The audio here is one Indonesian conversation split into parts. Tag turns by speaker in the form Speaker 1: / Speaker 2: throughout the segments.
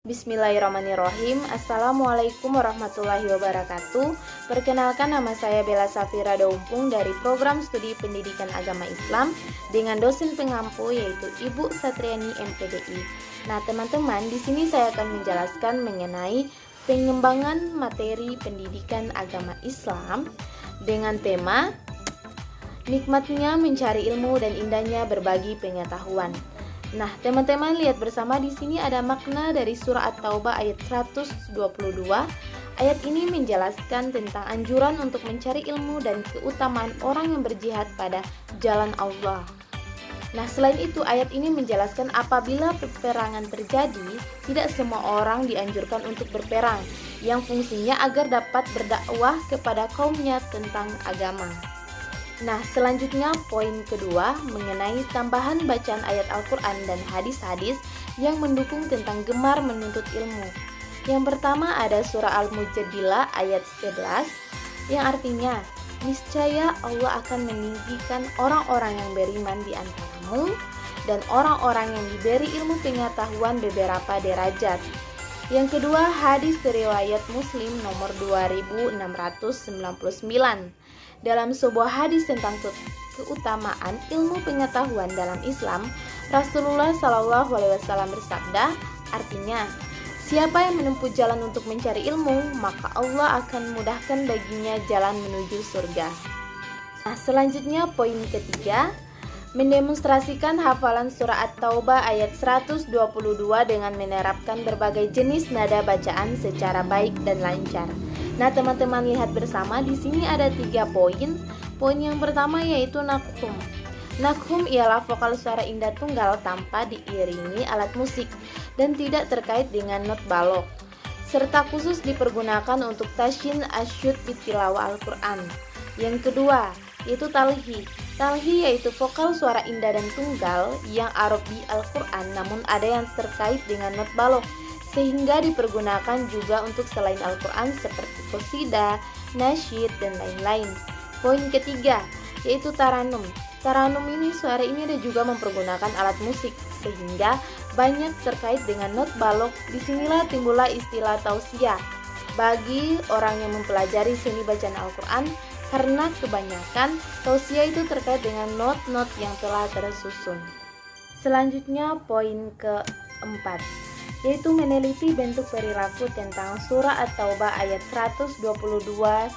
Speaker 1: Bismillahirrahmanirrahim. Assalamualaikum warahmatullahi wabarakatuh. Perkenalkan, nama saya Bella Safira Daumpung dari Program Studi Pendidikan Agama Islam dengan dosen pengampu yaitu Ibu Satriani MPDI. Nah, teman-teman, di sini saya akan menjelaskan mengenai pengembangan materi pendidikan agama Islam dengan tema nikmatnya mencari ilmu dan indahnya berbagi pengetahuan. Nah, teman-teman lihat bersama di sini ada makna dari surah At-Taubah ayat 122. Ayat ini menjelaskan tentang anjuran untuk mencari ilmu dan keutamaan orang yang berjihad pada jalan Allah. Nah, selain itu ayat ini menjelaskan apabila peperangan terjadi, tidak semua orang dianjurkan untuk berperang, yang fungsinya agar dapat berdakwah kepada kaumnya tentang agama. Nah, selanjutnya poin kedua mengenai tambahan bacaan ayat Al-Quran dan hadis-hadis yang mendukung tentang gemar menuntut ilmu. Yang pertama ada surah Al-Mujadilah ayat 11 yang artinya, niscaya Allah akan meninggikan orang-orang yang beriman di antaramu dan orang-orang yang diberi ilmu pengetahuan beberapa derajat. Yang kedua, hadis riwayat Muslim nomor 2699. Dalam sebuah hadis tentang keutamaan ilmu pengetahuan dalam Islam, Rasulullah SAW bersabda, artinya, siapa yang menempuh jalan untuk mencari ilmu, maka Allah akan memudahkan baginya jalan menuju surga. Nah, selanjutnya poin ketiga, mendemonstrasikan hafalan surah At-Taubah ayat 122 dengan menerapkan berbagai jenis nada bacaan secara baik dan lancar. Nah, teman-teman lihat bersama di sini ada 3 poin. Poin yang pertama yaitu nakhum. Nakhum ialah vokal suara indah tunggal tanpa diiringi alat musik dan tidak terkait dengan not balok, serta khusus dipergunakan untuk tasyin asyud di tilawah Al-Quran. Yang kedua yaitu talhi. Talhi yaitu vokal suara indah dan tunggal yang arab di Al-Quran namun ada yang terkait dengan not balok, sehingga dipergunakan juga untuk selain Al-Quran seperti qasidah, nasyid, dan lain-lain. Poin ketiga yaitu taranum. Taranum ini suara ini ada juga mempergunakan alat musik sehingga banyak terkait dengan not balok. Disinilah timbullah istilah tausiah bagi orang yang mempelajari seni bacaan Al-Quran, karena kebanyakan tausiah itu terkait dengan not-not yang telah tersusun. Selanjutnya poin keempat yaitu meneliti bentuk perilaku tentang surah At-Taubah ayat 122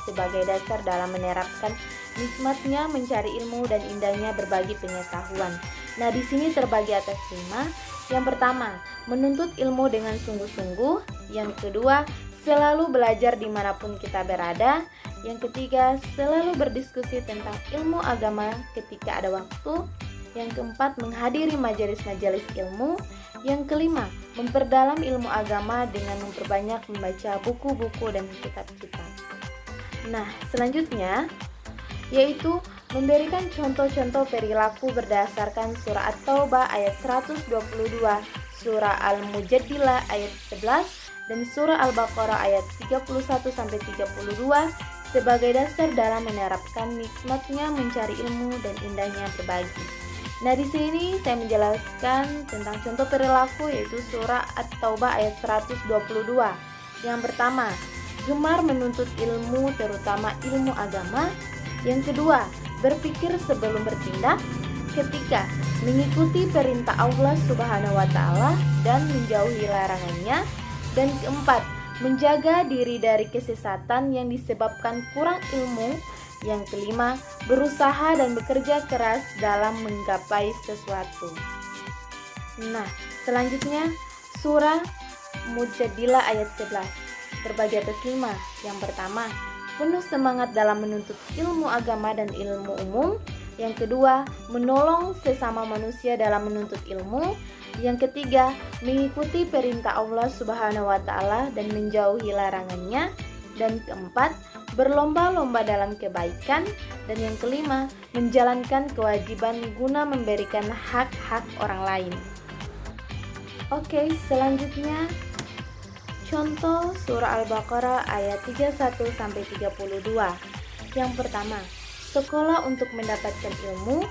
Speaker 1: sebagai dasar dalam menerapkan nikmatnya mencari ilmu dan indahnya berbagi pengetahuan. Nah, di sini terbagi atas 5. Yang pertama, menuntut ilmu dengan sungguh-sungguh. Yang kedua, selalu belajar dimanapun kita berada. Yang ketiga, selalu berdiskusi tentang ilmu agama ketika ada waktu. Yang keempat, menghadiri majelis-majelis ilmu. Yang kelima, memperdalam ilmu agama dengan memperbanyak membaca buku-buku dan kitab-kitab. Nah, selanjutnya yaitu memberikan contoh-contoh perilaku berdasarkan surah At-Taubah ayat 122, surah Al-Mujadilah ayat 11, dan surah Al-Baqarah ayat 31-32 sebagai dasar dalam menerapkan nikmatnya mencari ilmu dan indahnya berbagi. Nah, di sini saya menjelaskan tentang contoh perilaku yaitu surah At-Taubah ayat 122. Yang pertama, gemar menuntut ilmu terutama ilmu agama. Yang kedua, berpikir sebelum bertindak. Ketiga, mengikuti perintah Allah Subhanahu wa taala dan menjauhi larangannya. Dan keempat, menjaga diri dari kesesatan yang disebabkan kurang ilmu. Yang kelima, berusaha dan bekerja keras dalam menggapai sesuatu. Nah, selanjutnya surah Mujadilah ayat 11 terbagi atas 5. Yang pertama, penuh semangat dalam menuntut ilmu agama dan ilmu umum. Yang kedua, menolong sesama manusia dalam menuntut ilmu. Yang ketiga, mengikuti perintah Allah Subhanahu wa taala dan menjauhi larangannya. Dan keempat, berlomba-lomba dalam kebaikan. Dan yang kelima, menjalankan kewajiban guna memberikan hak-hak orang lain. Oke, selanjutnya contoh surah Al-Baqarah ayat 31-32. Yang pertama, sekolah untuk mendapatkan ilmu.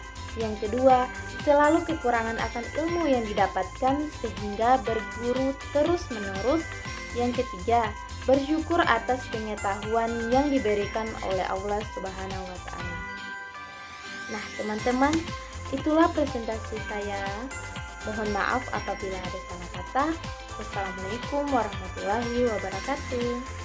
Speaker 1: Yang kedua, selalu kekurangan akan ilmu yang didapatkan sehingga berguru terus-menerus. Yang ketiga, bersyukur atas pengetahuan yang diberikan oleh Allah Subhanahu wa taala. Nah, teman-teman, itulah presentasi saya. Mohon maaf apabila ada salah kata. Wassalamualaikum warahmatullahi wabarakatuh.